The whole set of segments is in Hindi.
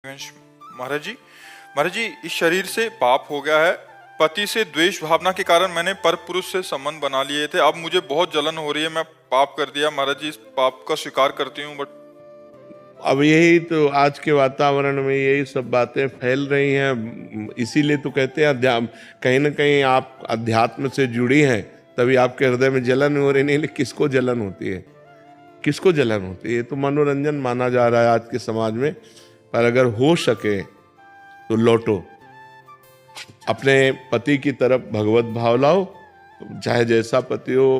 वंश। महाराज जी इस शरीर से पाप हो गया है। पति से द्वेष भावना के कारण मैंने पर पुरुष से संबंध बना लिए थे। अब मुझे बहुत जलन हो रही है। मैं पाप कर दिया महाराज जी, इस पाप का स्वीकार करती हूँ, बट अब यही तो आज के वातावरण में यही सब बातें फैल रही हैं। इसीलिए तो कहते हैं कहीं ना कहीं आप अध्यात्म से जुड़ी हैं, तभी आपके हृदय में जलन हो रही। नहीं, किसको जलन होती है? किसको जलन होती है? तो मनोरंजन माना जा रहा है आज के समाज में। पर अगर हो सके तो लौटो, अपने पति की तरफ भगवत भाव लाओ। चाहे जैसा पति हो,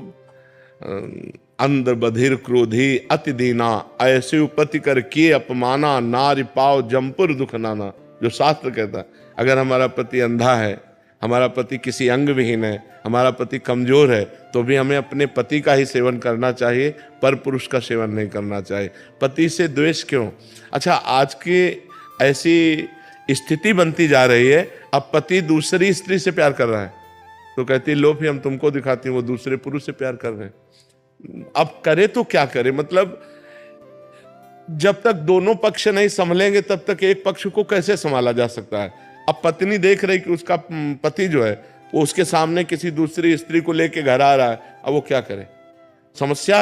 अंदर बधिर क्रोधी अति दीना, ऐसे पति कर किए अपमाना, नारी पाव जमपुर दुख नाना, जो शास्त्र कहता है। अगर हमारा पति अंधा है, हमारा पति किसी अंग विहीन है, हमारा पति कमजोर है, तो भी हमें अपने पति का ही सेवन करना चाहिए, पर पुरुष का सेवन नहीं करना चाहिए। पति से द्वेष क्यों? अच्छा, आज की ऐसी स्थिति बनती जा रही है, अब पति दूसरी स्त्री से प्यार कर रहा है तो कहती लो फिर हम तुमको दिखाती हूँ, वो दूसरे पुरुष से प्यार कर रहे हैं। अब करे तो क्या करे? मतलब जब तक दोनों पक्ष नहीं संभलेंगे तब तक एक पक्ष को कैसे संभाला जा सकता है? अब पत्नी देख रही कि उसका पति जो है वो उसके सामने किसी दूसरी स्त्री को लेके घर आ रहा है, अब वो क्या करे? समस्या,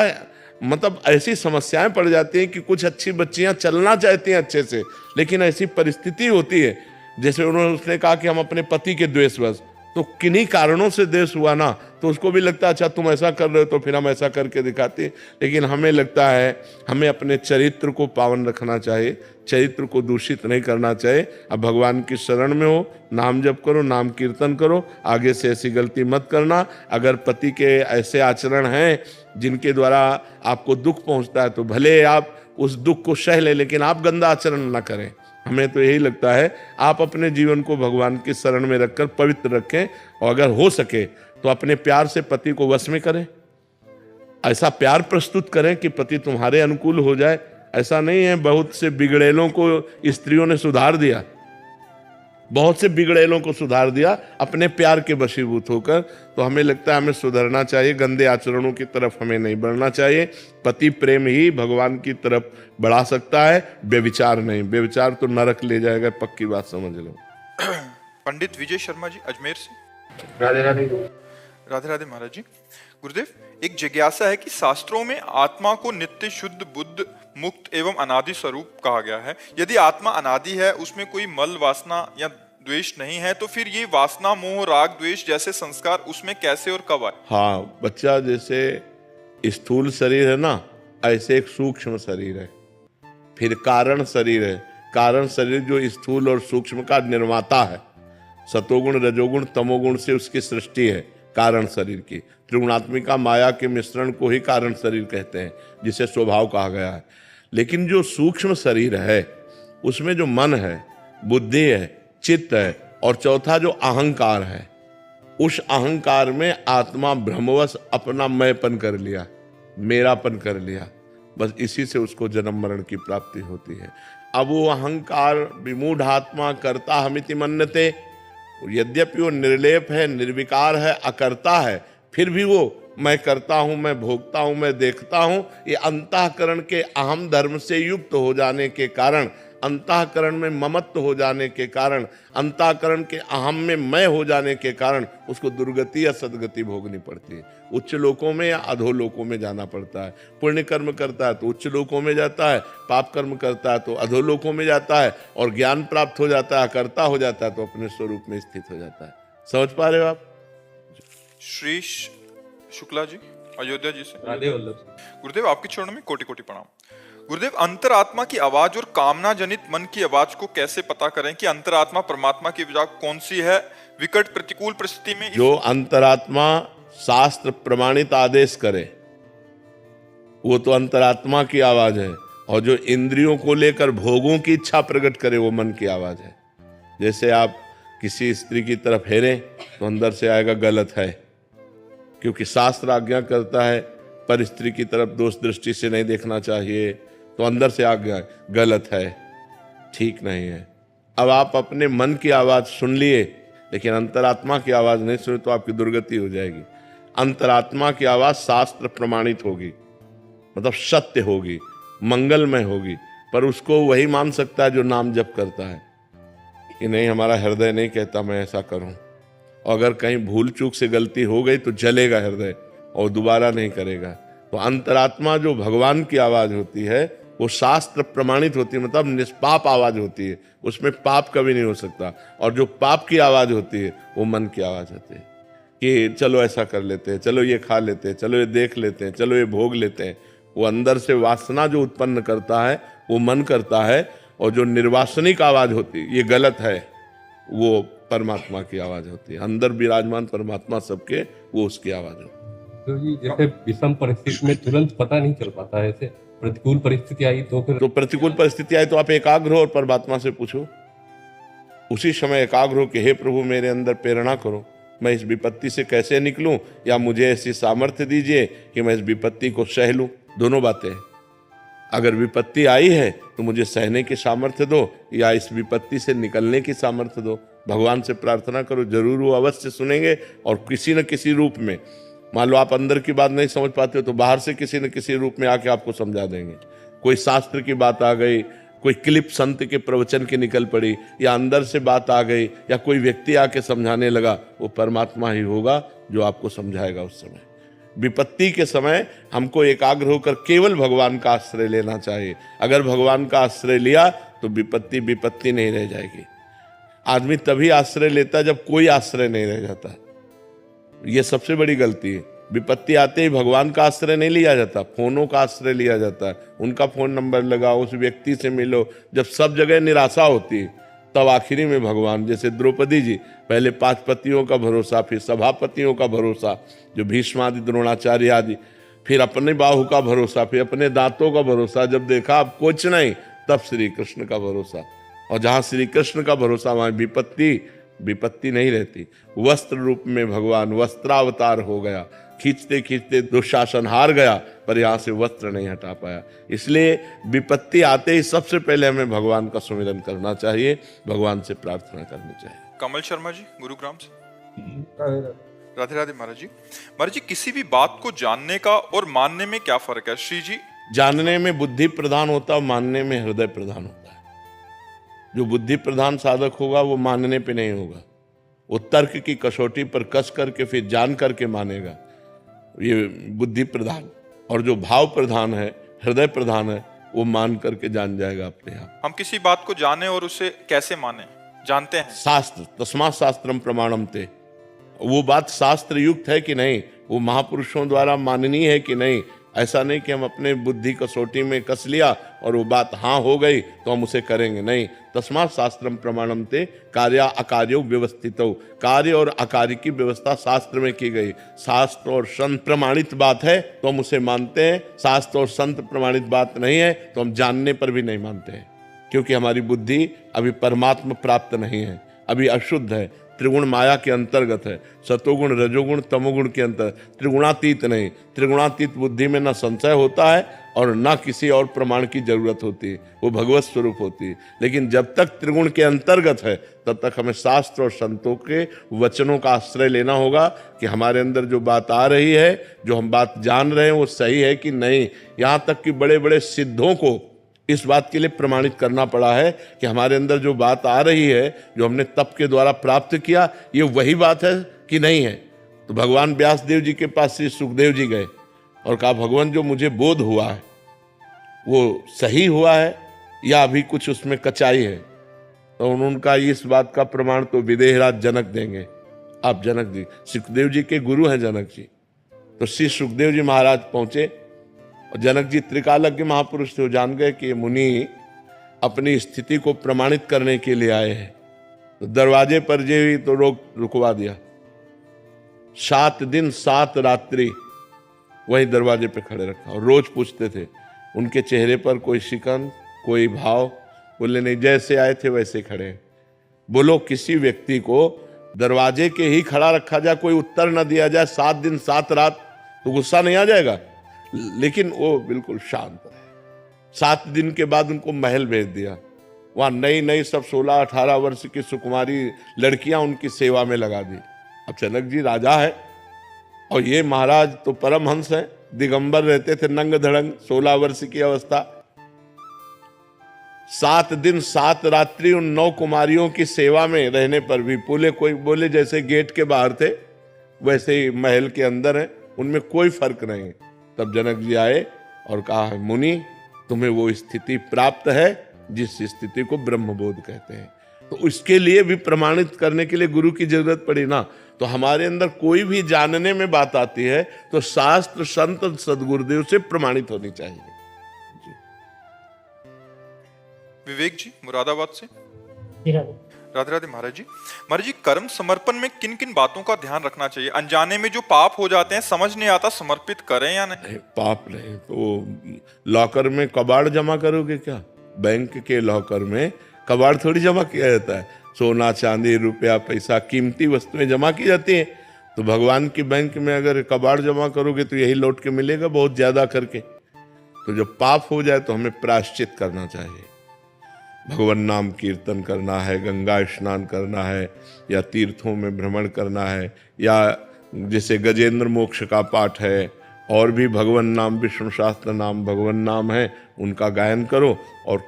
मतलब ऐसी समस्याएं पड़ जाती हैं कि कुछ अच्छी बच्चियां चलना चाहती हैं अच्छे से, लेकिन ऐसी परिस्थिति होती है, जैसे उसने कहा कि हम अपने पति के द्वेषवश, तो किन्हीं कारणों से द्वेष हुआ ना, तो उसको भी लगता है अच्छा तुम ऐसा कर रहे हो तो फिर हम ऐसा करके दिखाते हैं। लेकिन हमें लगता है हमें अपने चरित्र को पावन रखना चाहिए, चरित्र को दूषित नहीं करना चाहिए। अब भगवान की शरण में हो, नाम जप करो, नाम कीर्तन करो, आगे से ऐसी गलती मत करना। अगर पति के ऐसे आचरण हैं जिनके द्वारा आपको दुख पहुंचता है तो भले आप उस दुख को सह ले, लेकिन आप गंदा आचरण ना करें। हमें तो यही लगता है आप अपने जीवन को भगवान की शरण में रखकर पवित्र रखें, और अगर हो सके तो अपने प्यार से पति को वश में करें। ऐसा प्यार प्रस्तुत करें कि पति तुम्हारे अनुकूल हो जाए। ऐसा नहीं है, बहुत से बिगड़ेलों को स्त्रियों ने सुधार दिया, बहुत से बिगड़ेलों को सुधार दिया अपने प्यार के वशीभूत होकर। तो हमें लगता है हमें सुधरना चाहिए, गंदे आचरणों की तरफ हमें नहीं बढ़ना चाहिए। पति प्रेम ही भगवान की तरफ बढ़ा सकता है, व्यभिचार नहीं। व्यभिचार तो नरक ले जाएगा, पक्की बात समझ लो। पंडित विजय शर्मा जी अजमेर से। राधे राधे। राधे राधे महाराज जी। गुरुदेव, एक जिज्ञासा है कि शास्त्रों में आत्मा को नित्य, शुद्ध, बुद्ध, मुक्त एवं अनादि स्वरूप कहा गया है। यदि आत्मा अनादि है, उसमें कोई मल वासना या द्वेष नहीं है, तो फिर ये वासना, मोह, राग, द्वेष जैसे संस्कार उसमें कैसे और कब आए? हाँ, बच्चा जैसे स्थूल शरीर है ना, ऐसे एक सूक्ष्म शरीर है, फिर कारण शरीर है। कारण शरीर जो स्थूल और सूक्ष्म का निर्माता है, सतोगुण, रजोगुण, तमोगुण से उसकी सृष्टि है। कारण शरीर की त्रिगुणात्मिका माया के मिश्रण को ही कारण शरीर कहते हैं, जिसे स्वभाव कहा गया है। लेकिन जो सूक्ष्म शरीर है उसमें जो मन है, बुद्धि है, चित्त है, और चौथा जो अहंकार है, उस अहंकार में आत्मा भ्रमवश अपना मैंपन कर लिया, मेरापन कर लिया। बस इसी से उसको जन्म मरण की प्राप्ति होती है। अब वो अहंकार विमूढ़ आत्मा करता हमिति मन्यते, यद्यपि वो निर्लेप है, निर्विकार है, अकर्ता है, फिर भी वो मैं करता हूं, मैं भोगता हूं, मैं देखता हूं। ये अंतःकरण के अहम धर्म से युक्त हो जाने के कारण, अंतःकरण में ममत्व हो जाने के कारण, अंतःकरण के अहम में मैं हो जाने के कारण उसको दुर्गति या सदगति भोगनी पड़ती है। उच्च लोकों में या अधोलोकों में जाना पड़ता है। पुण्य कर्म करता है तो उच्च लोकों में जाता है, पाप कर्म करता है तो अधोलोकों में जाता है, और ज्ञान प्राप्त हो जाता है, कर्ता हो जाता है तो अपने स्वरूप में स्थित हो जाता है। समझ पा रहे हो आप? श्री शुक्ला जी अयोध्या जी से। राधे वल्लभ। गुरुदेव, आपके चरणों में कोटि कोटि प्रणाम। गुरुदेव, अंतरात्मा की आवाज और कामना जनित मन की आवाज को कैसे पता करें कि अंतरात्मा परमात्मा की आवाज कौन सी है? विकट प्रतिकूल परिस्थिति में जो अंतरात्मा शास्त्र प्रमाणित आदेश करे वो तो अंतरात्मा की आवाज है, और जो इंद्रियों को लेकर भोगों की इच्छा प्रकट करे वो मन की आवाज है। जैसे आप किसी स्त्री की तरफ हेरें तो अंदर से आएगा गलत है, क्योंकि शास्त्र आज्ञा करता है पर स्त्री की तरफ दोष दृष्टि से नहीं देखना चाहिए, तो अंदर से आज्ञा गलत है, ठीक नहीं है। अब आप अपने मन की आवाज सुन लिए लेकिन अंतरात्मा की आवाज नहीं सुनी तो आपकी दुर्गति हो जाएगी। अंतरात्मा की आवाज शास्त्र प्रमाणित होगी, मतलब सत्य होगी, मंगलमय होगी। पर उसको वही मान सकता है जो नाम जप करता है कि नहीं, हमारा हृदय नहीं कहता मैं ऐसा करूं। और अगर कहीं भूल चूक से गलती हो गई तो जलेगा हृदय और दोबारा नहीं करेगा। तो अंतरात्मा जो भगवान की आवाज होती है वो शास्त्र प्रमाणित होती है, मतलब निष्पाप आवाज होती है, उसमें पाप कभी नहीं हो सकता। और जो पाप की आवाज होती है वो मन की आवाज होती है कि चलो ऐसा कर लेते हैं, चलो ये खा लेते हैं, चलो ये देख लेते हैं, चलो ये भोग लेते हैं। वो अंदर से वासना जो उत्पन्न करता है वो मन करता है। और जो निर्वासनिक आवाज होती है, ये गलत है, वो परमात्मा की आवाज होती है। अंदर विराजमान परमात्मा सबके, वो उसकी आवाज होती है। तो जी जैसे विषम परिस्थिति में तुरंत पता नहीं चल पाता है, ऐसे प्रतिकूल परिस्थिति आई तो फिर तो प्रतिकूल परिस्थिति आई तो आप एकाग्र हो और परमात्मा से पूछो, उसी समय एकाग्र हो कि हे प्रभु मेरे अंदर प्रेरणा करो, मैं इस विपत्ति से कैसे निकलूं, या मुझे ऐसी सामर्थ्य दीजिए कि मैं इस विपत्ति को सह लूं। दोनों बातें। अगर विपत्ति आई है तो मुझे सहने की सामर्थ्य दो, या इस विपत्ति से निकलने की सामर्थ्य दो। भगवान से प्रार्थना करो, जरूर वो अवश्य सुनेंगे और किसी न किसी रूप में। मान लो आप अंदर की बात नहीं समझ पाते हो तो बाहर से किसी न किसी रूप में आके आपको समझा देंगे। कोई शास्त्र की बात आ गई, कोई क्लिप संत के प्रवचन की निकल पड़ी, या अंदर से बात आ गई, या कोई व्यक्ति आके समझाने लगा, वो परमात्मा ही होगा जो आपको समझाएगा उस समय। विपत्ति के समय हमको एकाग्र होकर केवल भगवान का आश्रय लेना चाहिए। अगर भगवान का आश्रय लिया तो विपत्ति विपत्ति नहीं रह जाएगी। आदमी तभी आश्रय लेता जब कोई आश्रय नहीं रह जाता। ये सबसे बड़ी गलती है। विपत्ति आते ही भगवान का आश्रय नहीं लिया जाता, फोनों का आश्रय लिया जाता है। उनका फोन नंबर लगाओ, उस व्यक्ति से मिलो। जब सब जगह निराशा होती है तब आखिरी में भगवान, जैसे द्रौपदी जी, पहले 5 पतियों का भरोसा, फिर सभापतियों का भरोसा जो भीष्म आदि द्रोणाचार्य आदि, फिर अपने बाहु का भरोसा, फिर अपने दांतों का भरोसा। जब देखा अब कुछ नहीं, तब श्री कृष्ण का भरोसा। और जहां श्री कृष्ण का भरोसा वहां विपत्ति नहीं रहती। वस्त्र रूप में भगवान वस्त्रावतार हो गया, खींचते खींचते दुशासन हार गया, पर यहाँ से वस्त्र नहीं हटा पाया। इसलिए विपत्ति आते ही सबसे पहले हमें भगवान का सुमिरन करना चाहिए, भगवान से प्रार्थना करनी चाहिए। कमल शर्मा जी, गुरुग्राम से। राधे राधे महाराज जी। महाराज जी, किसी भी बात को जानने का और मानने में क्या फर्क है श्री जी? जानने में बुद्धि प्रधान होता है, मानने में हृदय प्रधान होता है। जो बुद्धि प्रधान साधक होगा वो मानने पे नहीं होगा, वो तर्क की कसौटी पर कस करके फिर जान करके मानेगा, ये बुद्धि प्रधान। और जो भाव प्रधान है, हृदय प्रधान है, वो मान करके जान जाएगा अपने आप। हम किसी बात को जाने और उसे कैसे माने, जानते हैं? शास्त्र, तस्मात् शास्त्रम प्रमाणम ते। वो बात शास्त्र युक्त है कि नहीं, वो महापुरुषों द्वारा माननीय है कि नहीं। ऐसा नहीं कि हम अपने बुद्धि कसौटी में कस लिया और वो बात हाँ हो गई तो हम उसे करेंगे, नहीं। तस्मात् शास्त्रम प्रमाणम ते कार्य अकार्यो व्यवस्थितो। कार्य और अकार्य की व्यवस्था शास्त्र में की गई। शास्त्र और संत प्रमाणित बात है तो हम उसे मानते हैं, शास्त्र और संत प्रमाणित बात नहीं है तो हम जानने पर भी नहीं मानते हैं, क्योंकि हमारी बुद्धि अभी परमात्मा प्राप्त नहीं है, अभी अशुद्ध है, त्रिगुण माया के अंतर्गत है, सतोगुण रजोगुण तमोगुण के अंतर, त्रिगुणातीत नहीं। त्रिगुणातीत बुद्धि में न संशय होता है और न किसी और प्रमाण की जरूरत होती है, वो भगवत स्वरूप होती है। लेकिन जब तक त्रिगुण के अंतर्गत है तब तक हमें शास्त्र और संतों के वचनों का आश्रय लेना होगा कि हमारे अंदर जो बात आ रही है, जो हम बात जान रहे हैं, वो सही है कि नहीं। यहाँ तक कि बड़े बड़े सिद्धों को इस बात के लिए प्रमाणित करना पड़ा है कि हमारे अंदर जो बात आ रही है, जो हमने तप के द्वारा प्राप्त किया, ये वही बात है कि नहीं है। तो भगवान व्यास देव जी के पास श्री सुखदेव जी गए और कहा, भगवान जो मुझे बोध हुआ है वो सही हुआ है या अभी कुछ उसमें कचाई है? तो उन्होंने कहा, इस बात का प्रमाण तो विदेहराज जनक देंगे। आप जनक जी, सुखदेव जी के गुरु हैं जनक जी। तो श्री सुखदेव जी महाराज पहुंचे और जनक जी त्रिकालज्ञ महापुरुष थे, वो जान गए कि मुनि अपनी स्थिति को प्रमाणित करने के लिए आए हैं। तो दरवाजे पर जे हुई तो रुकवा दिया। 7 दिन 7 रात्रि वही दरवाजे पे खड़े रखा और रोज पूछते थे। उनके चेहरे पर कोई शिकन, कोई भाव, बोले नहीं, जैसे आए थे वैसे खड़े। बोलो, किसी व्यक्ति को दरवाजे के ही खड़ा रखा जाए, कोई उत्तर न दिया जाए 7 दिन 7 रात, तो गुस्सा नहीं आ जाएगा? लेकिन वो बिल्कुल शांत रहे। 7 दिन के बाद उनको महल भेज दिया। वहां नई नई सब 16-18 वर्ष की सुकुमारी लड़कियां उनकी सेवा में लगा दी। अब जनक जी राजा है और ये महाराज तो परमहंस है, दिगंबर रहते थे, नंग धड़ंग, 16 वर्ष की अवस्था। 7 दिन 7 रात्रि उन 9 कुमारियों की सेवा में रहने पर भी बोले जैसे गेट के बाहर थे वैसे ही महल के अंदर है, उनमें कोई फर्क नहीं है। तब जनक जी आए और कहा, मुनि तुम्हें वो स्थिति प्राप्त है जिस स्थिति को ब्रह्मबोध कहते हैं। तो इसके लिए भी प्रमाणित करने के लिए गुरु की जरूरत पड़ी ना। तो हमारे अंदर कोई भी जानने में बात आती है तो शास्त्र संत सदगुरुदेव से प्रमाणित होनी चाहिए। विवेक जी मुरादाबाद से। जी राधे। राधे राधे महाराज जी। महाराज जी, कर्म समर्पण में किन किन बातों का ध्यान रखना चाहिए? अनजाने में जो पाप हो जाते हैं, समझ नहीं आता समर्पित करें या नहीं। पाप नहीं तो लॉकर में कबाड़ जमा करोगे क्या? बैंक के लॉकर में कबाड़ थोड़ी जमा किया जाता है। सोना चांदी रुपया पैसा कीमती वस्तुएं जमा की जाती हैं। तो भगवान की बैंक में अगर कबाड़ जमा करोगे तो यही लौट के मिलेगा, बहुत ज्यादा करके। तो जब पाप हो जाए तो हमें प्रायश्चित करना चाहिए। भगवान नाम कीर्तन करना है, गंगा स्नान करना है, या तीर्थों में भ्रमण करना है, या जैसे गजेंद्र मोक्ष का पाठ है, और भी भगवान नाम विष्णु शास्त्र नाम भगवान नाम है उनका गायन करो और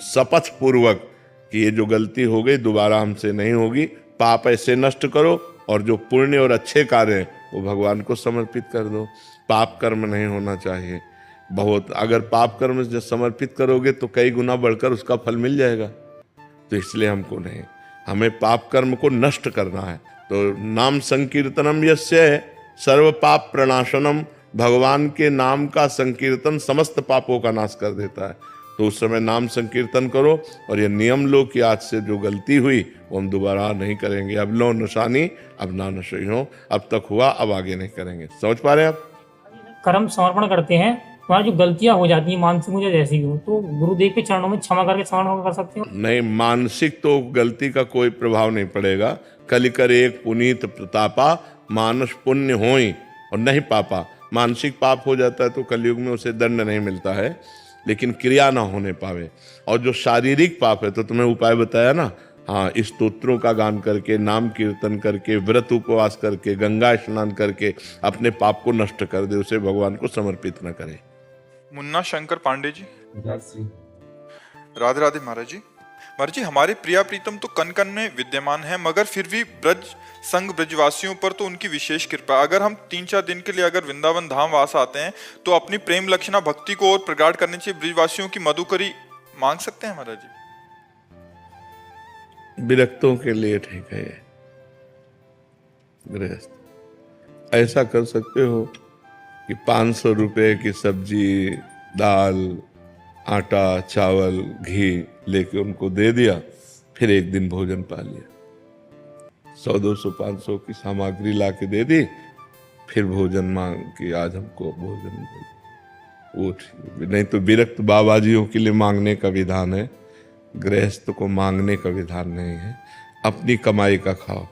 शपथ पूर्वक कि ये जो गलती हो गई दोबारा हमसे नहीं होगी। पाप ऐसे नष्ट करो और जो पुण्य और अच्छे कार्य हैं वो भगवान को समर्पित कर दो। पाप कर्म नहीं होना चाहिए। बहुत अगर पाप कर्म जब समर्पित करोगे तो कई गुना बढ़कर उसका फल मिल जाएगा। तो इसलिए हमको नहीं, हमें पाप कर्म को नष्ट करना है। तो नाम संकीर्तनम यस्य सर्व पाप प्रणाशनम, भगवान के नाम का संकीर्तन समस्त पापों का नाश कर देता है। तो उस समय नाम संकीर्तन करो और ये नियम लो कि आज से जो गलती हुई वो हम दोबारा नहीं करेंगे। अब लो नशानी अब ना नशे हो, अब तक हुआ अब आगे नहीं करेंगे। समझ पा रहे हैं आप? कर्म समर्पण करते हैं, हमारी जो गलतियां हो जाती हैं मानसिक मुझे जैसी भी हो, तो गुरुदेव के चरणों में क्षमा करके समर्पण कर सकते हो। नहीं, मानसिक तो गलती का कोई प्रभाव नहीं पड़ेगा। कलिकर एक पुनीत प्रतापा, मानस पुण्य होई और नहीं पापा। मानसिक पाप हो जाता है तो कलयुग में उसे दंड नहीं मिलता है, लेकिन क्रिया ना होने पावे। और जो शारीरिक पाप है तो तुम्हें उपाय बताया ना, हाँ, स्तोत्रों का गान करके, नाम कीर्तन करके, व्रत उपवास करके, गंगा स्नान करके अपने पाप को नष्ट कर दे, उसे भगवान को समर्पित न करे। मुन्ना शंकर पांडे जी। राजश्री। राधे राधे महाराज जी। महाराज जी, हमारे प्रिया प्रीतम तो कन कन में विद्यमान है, मगर फिर भी ब्रज संग ब्रजवासियों पर तो उनकी विशेष कृपा। अगर हम 3-4 दिन के लिए अगर वृंदावन धाम वास आते हैं तो अपनी प्रेम लक्षणा भक्ति को और प्रगाढ़ करने से ब्रजवासियों की मधुकरी मांग सकते हैं महाराज जी? विरक्तों के लिए ठीक है। गृहस्थ ऐसा कर सकते हो कि 500 रुपए की सब्जी, दाल, आटा, चावल, घी लेके उनको दे दिया, फिर एक दिन भोजन पा लिया। 100, 200, 500 की सामग्री ला के दे दी, फिर भोजन मांग कि आज हमको भोजन दे। वो ठीक। नहीं तो विरक्त बाबाजियों के लिए मांगने का विधान है, गृहस्थ को मांगने का विधान नहीं है। अपनी कमाई का खाओ।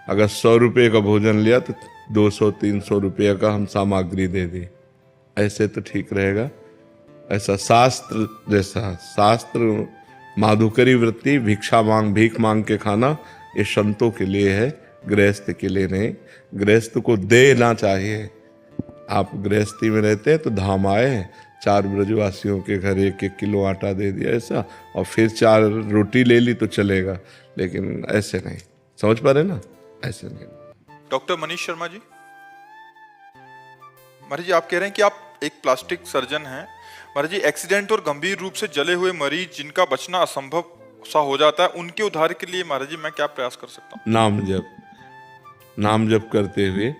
अगर 100 रुपये का भोजन लिया तो 200-300 रुपये का हम सामग्री दे दी, ऐसे तो ठीक रहेगा। ऐसा शास्त्र जैसा, शास्त्र माधुकरी वृत्ति, भिक्षा मांग, भीख मांग के खाना, ये संतों के लिए है, गृहस्थ के लिए नहीं। गृहस्थ को देना चाहिए। आप गृहस्थी में रहते हैं तो धाम आए, 4 ब्रजवासियों के घर 1-1 किलो आटा दे दिया ऐसा, और फिर 4 रोटी ले ली तो चलेगा, लेकिन ऐसे नहीं। समझ पा रहे ना? ऐसे नहीं। डॉक्टर मनीष शर्मा जी। महाराज जी, आप कह रहे हैं कि आप एक प्लास्टिक सर्जन हैं। महाराज जी, एक्सीडेंट और गंभीर रूप से जले हुए मरीज जिनका बचना असंभव सा हो जाता है, उनके उद्धार के लिए महाराज जी मैं क्या प्रयास कर सकता हूँ? नाम जप करते हुए,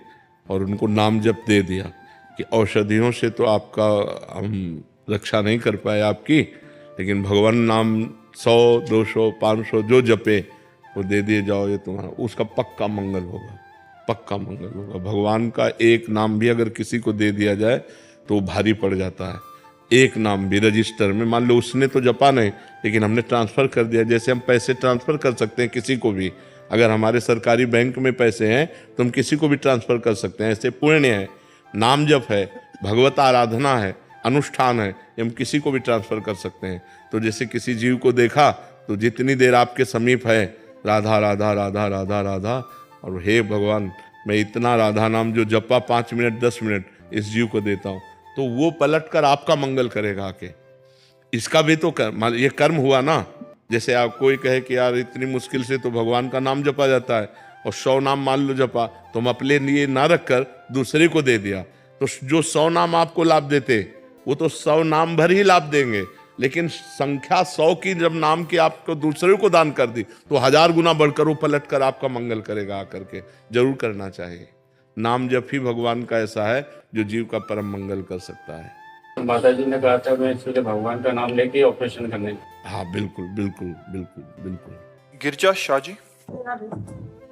और उनको नाम जप दे दिया कि औषधियों से तो आपका हम रक्षा नहीं कर पाए आपकी, लेकिन भगवान नाम 100, 200, 500 जो जपे वो दे दिए जाओ, ये तुम्हारा उसका पक्का मंगल होगा, पक्का मंगल होगा। भगवान का एक नाम भी अगर किसी को दे दिया जाए तो वो भारी पड़ जाता है। एक नाम भी रजिस्टर में, मान लो उसने तो जपा नहीं लेकिन हमने ट्रांसफर कर दिया। जैसे हम पैसे ट्रांसफर कर सकते हैं किसी को भी, अगर हमारे सरकारी बैंक में पैसे हैं तो हम किसी को भी ट्रांसफर कर सकते हैं। ऐसे पुण्य है, नाम जप है, भगवत आराधना है, अनुष्ठान है, हम किसी को भी ट्रांसफर कर सकते हैं। तो जैसे किसी जीव को देखा तो जितनी देर आपके समीप है, राधा राधा राधा राधा राधा, और हे भगवान मैं इतना राधा नाम जो जपा 5 मिनट 10 मिनट इस जीव को देता हूँ, तो वो पलट कर आपका मंगल करेगा आके। इसका भी तो ये कर्म हुआ ना। जैसे आप कोई कहे कि यार इतनी मुश्किल से तो भगवान का नाम जपा जाता है और 100 नाम मान लो जपा, तुम अपने लिए ना रखकर दूसरे को दे दिया, तो जो 100 नाम आपको लाभ देते वो तो 100 नाम भर ही लाभ देंगे, लेकिन संख्या 100 की जब नाम की आपको दूसरे को दान कर दी तो 1000 गुना बढ़कर वो पलट कर आपका मंगल करेगा। आकर के जरूर करना चाहिए। नाम जप ही भगवान का ऐसा है जो जीव का परम मंगल कर सकता है। माता जी ने कहा था मैं इसलिए भगवान का नाम लेके ऑपरेशन करने। हाँ बिल्कुल बिल्कुल बिल्कुल बिल्कुल। गिरजा शाह जी,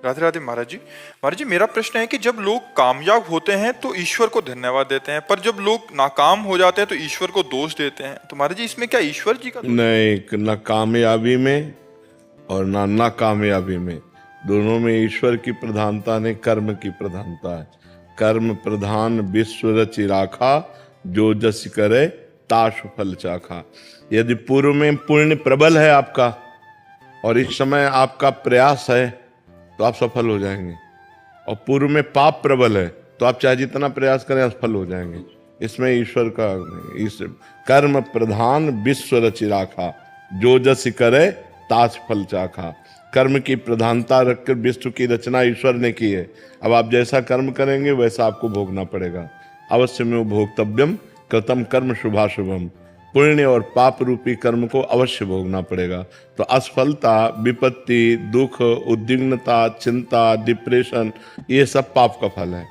राधे राधे महाराज जी। महाराज जी, मेरा प्रश्न है कि जब लोग कामयाब होते हैं तो ईश्वर को धन्यवाद देते हैं, पर जब लोग नाकाम हो जाते हैं तो ईश्वर को दोष देते हैं, तो महाराज जी इसमें क्या ईश्वर जी का? नहीं, न कामयाबी में और ना नाकामयाबी में, दोनों में ईश्वर की प्रधानता नहीं, कर्म की प्रधानता है। कर्म प्रधान विश्व रचि राखा, जो जस करे ताश फल चाखा। यदि पूर्व में पुण्य प्रबल है आपका और इस समय आपका प्रयास है तो आप सफल हो जाएंगे, और पूर्व में पाप प्रबल है तो आप चाहे जितना प्रयास करें असफल हो जाएंगे। इसमें ईश्वर का इस कर्म प्रधान विश्व रचि राखा, जो जस करे ताश फल चाखा। कर्म की प्रधानता रखकर विश्व की रचना ईश्वर ने की है। अब आप जैसा कर्म करेंगे वैसा आपको भोगना पड़ेगा। अवश्य में भोक्तव्यम कृतम कर्म शुभाशुभम। पुण्य और पाप रूपी कर्म को अवश्य भोगना पड़ेगा। तो असफलता, विपत्ति, दुख, उद्विग्नता, चिंता, डिप्रेशन, ये सब पाप का फल है।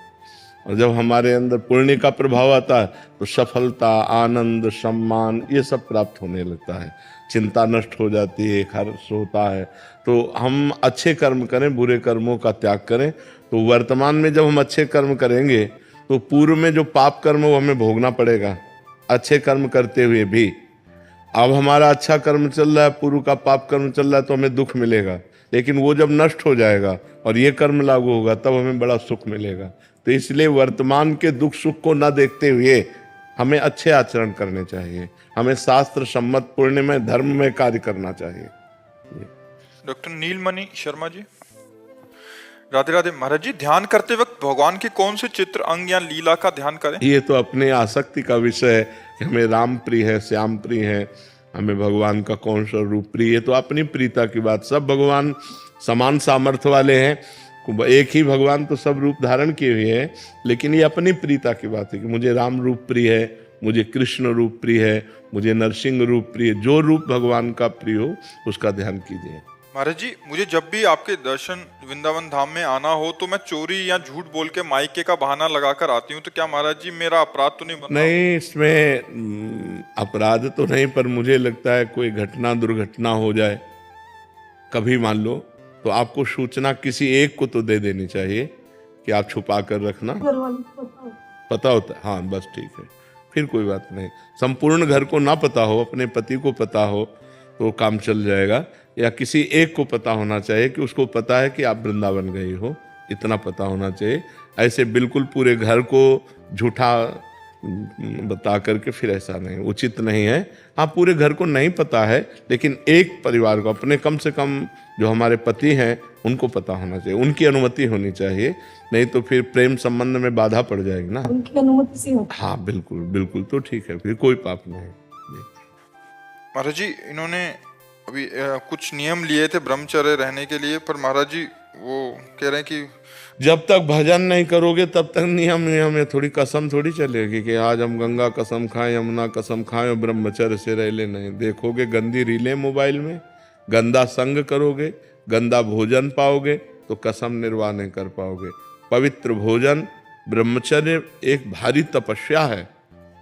और जब हमारे अंदर पुण्य का प्रभाव आता है तो सफलता, आनंद, सम्मान ये सब प्राप्त होने लगता है। चिंता नष्ट हो जाती है, हर्ष होता है। तो हम अच्छे कर्म करें, बुरे कर्मों का त्याग करें। तो वर्तमान में जब हम अच्छे कर्म करेंगे तो पूर्व में जो पाप कर्म वो हमें भोगना पड़ेगा, अच्छे कर्म करते हुए भी। अब हमारा अच्छा कर्म चल रहा है, पूर्व का पाप कर्म चल रहा है, तो हमें दुख मिलेगा, लेकिन वो जब नष्ट हो जाएगा और ये कर्म लागू होगा तब हमें बड़ा सुख मिलेगा। तो इसलिए वर्तमान के दुख सुख को न देखते हुए हमें अच्छे आचरण करने चाहिए, हमें शास्त्र सम्मत पुण्यमय धर्म में कार्य करना चाहिए। डॉक्टर नीलमणि शर्मा जी, राधे राधे महाराज जी। ध्यान करते वक्त भगवान के कौन से चित्र, अंग या लीला का ध्यान करें? ये तो अपने आसक्ति का विषय है कि हमें राम प्रिय है, श्याम प्रिय है, हमें भगवान का कौन सा रूप प्रिय है, तो अपनी प्रियता की बात। सब भगवान समान सामर्थ्य वाले हैं, एक ही भगवान तो सब रूप धारण किए हुए हैं, लेकिन ये अपनी प्रियता की बात है कि मुझे राम रूप प्रिय है, मुझे कृष्ण रूप प्रिय है, मुझे नरसिंह रूप प्रिय है। जो रूप भगवान का प्रिय हो उसका ध्यान कीजिए। महाराज जी, मुझे जब भी आपके दर्शन वृंदावन धाम में आना हो तो मैं चोरी या झूठ बोल के माइके का बहाना लगाकर आती हूँ, तो क्या महाराज जी मेरा अपराध तो नहीं बनता? नहीं, इसमें अपराध तो नहीं, पर मुझे लगता है कोई घटना दुर्घटना हो जाए कभी मान लो, तो आपको सूचना किसी एक को तो दे देनी चाहिए कि आप छुपा कर रखना। पता होता है, हाँ बस ठीक है, फिर कोई बात नहीं। संपूर्ण घर को ना पता हो, अपने पति को पता हो तो काम चल जाएगा, या किसी एक को पता होना चाहिए कि उसको पता है कि आप वृंदावन गई हो, इतना पता होना चाहिए। ऐसे बिल्कुल पूरे घर को झूठा बता करके फिर ऐसा नहीं, उचित नहीं है। हाँ, पूरे घर को नहीं पता है, लेकिन एक परिवार को, अपने कम से कम जो हमारे पति हैं उनको पता होना चाहिए, उनकी अनुमति होनी चाहिए, नहीं तो फिर प्रेम संबंध में बाधा पड़ जाएगी ना। उनकी अनुमति से होता हाँ बिल्कुल बिल्कुल, तो ठीक है, फिर कोई पाप नहीं। महाराज जी, इन्होंने अभी कुछ नियम लिए थे ब्रह्मचर्य रहने के लिए, पर महाराज जी वो कह रहे हैं कि जब तक भजन नहीं करोगे तब तक नियम में थोड़ी कसम थोड़ी चलेगी कि आज हम गंगा कसम खाएं, यमुना कसम खाएं और ब्रह्मचर्य से रह ले। नहीं, देखोगे गंदी रीलें मोबाइल में, गंदा संग करोगे, गंदा भोजन पाओगे तो कसम निर्वाह नहीं कर पाओगे। पवित्र भोजन, ब्रह्मचर्य एक भारी तपस्या है।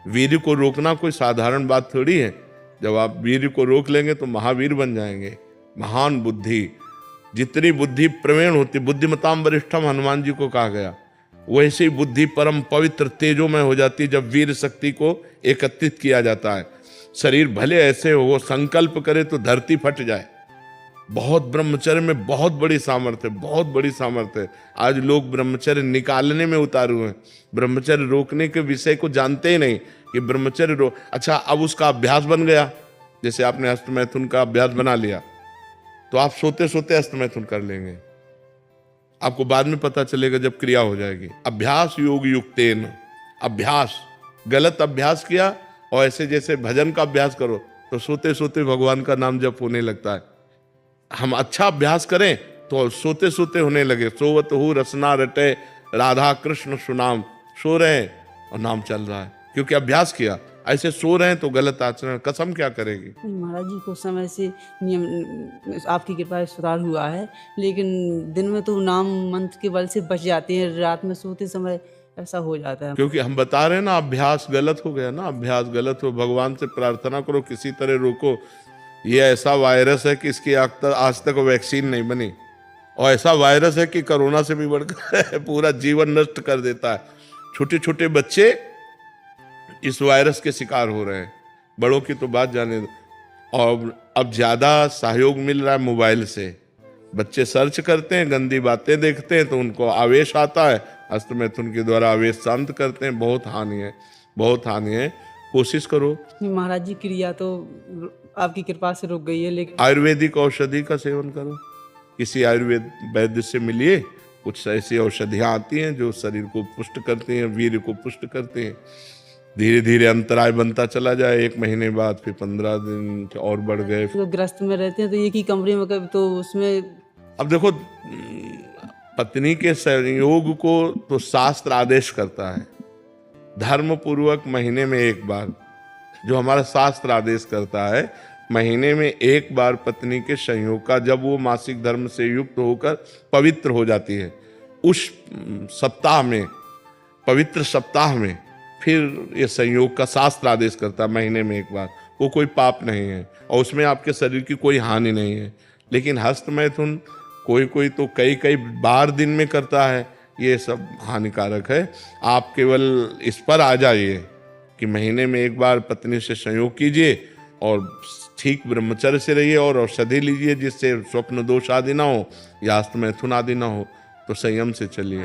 वीर को रोकना कोई साधारण बात थोड़ी है। जब आप वीर को रोक लेंगे तो महावीर बन जाएंगे। महान बुद्धि, जितनी बुद्धि प्रवीण होती, बुद्धिमताम वरिष्ठम हनुमान जी को कहा गया, वैसे ही बुद्धि परम पवित्र तेजोमय हो जाती है जब वीर शक्ति को एकत्रित किया जाता है। शरीर भले ऐसे हो, संकल्प करे तो धरती फट जाए। बहुत ब्रह्मचर्य में बहुत बड़ी सामर्थ्य, बहुत बड़ी सामर्थ्य। आज लोग ब्रह्मचर्य निकालने में उतारे हुए हैं, ब्रह्मचर्य रोकने के विषय को जानते ही नहीं कि ब्रह्मचर्य अच्छा, अब उसका अभ्यास बन गया। जैसे आपने हस्तमैथुन का अभ्यास बना लिया तो आप सोते सोते हस्तमैथुन कर लेंगे, आपको बाद में पता चलेगा जब क्रिया हो जाएगी। अभ्यास योग युक्तेन, अभ्यास, गलत अभ्यास किया और ऐसे जैसे भजन का अभ्यास करो तो तो सोते सोते भगवान का नाम जप होने लगता है। हम अच्छा अभ्यास करें तो सोते सोते होने लगे। सोवत हो रसना रटे राधा कृष्ण सुनाम, सो रहे हैं और नाम चल रहा है, क्योंकि अभ्यास किया। ऐसे सो रहे हैं तो गलत आचरण, कसम क्या करेगी। महाराज जी को समय से नियम आपकी कृपा से सुधार हुआ है, लेकिन दिन में तो नाम मंत्र के बल से बच जाते हैं, रात में सोते समय ऐसा हो जाता है। क्योंकि हम बता रहे हैं ना, अभ्यास गलत हो गया ना, अभ्यास गलत हो। भगवान से प्रार्थना करो किसी तरह रोको। ये ऐसा वायरस है कि इसकी आज तक वैक्सीन नहीं बनी, और ऐसा वायरस है कि कोरोना से भी बढ़कर पूरा जीवन नष्ट कर देता है। छोटे छोटे बच्चे इस वायरस के शिकार हो रहे हैं, बड़ों की तो बात जाने दो। और अब ज्यादा सहयोग मिल रहा है मोबाइल से। बच्चे सर्च करते हैं, गंदी बातें देखते हैं तो उनको आवेश आता है, हस्त मैथुन के द्वारा आवेश शांत करते हैं। बहुत हानि है, बहुत हानि है। कोशिश करो। महाराज जी क्रिया तो आपकी कृपा से रुक गई है, लेकिन आयुर्वेदिक औषधि का सेवन करो, किसी आयुर्वेद वैद्य से मिलिए। कुछ ऐसी औषधियाँ आती हैं जो शरीर को पुष्ट करती हैं, वीर्य को पुष्ट करती हैं। धीरे धीरे अंतराय बनता चला जाए, 1 महीने बाद फिर 15 दिन और बढ़ गए। तो ग्रस्त में रहते हैं तो एक ही कमरे में कभी तो उसमें अब देखो, पत्नी के संयोग को तो शास्त्र आदेश करता है, धर्म पूर्वक महीने में 1 बार, जो हमारा शास्त्र आदेश करता है, महीने में 1 बार पत्नी के संयोग का, जब वो मासिक धर्म से युक्त होकर पवित्र हो जाती है, उस सप्ताह में, पवित्र सप्ताह में फिर ये संयोग का शास्त्र आदेश करता है महीने में 1 बार। वो कोई पाप नहीं है और उसमें आपके शरीर की कोई हानि नहीं है। लेकिन हस्त मैथुन कोई तो कई बार दिन में करता है, ये सब हानिकारक है। आप केवल इस पर आ जाइए कि महीने में 1 बार पत्नी से संयोग कीजिए और ठीक ब्रह्मचर्य से रहिए और औषधि लीजिए जिससे स्वप्न दोष आदि ना हो या हस्त मैथुन आदि ना हो, तो संयम से चलिए।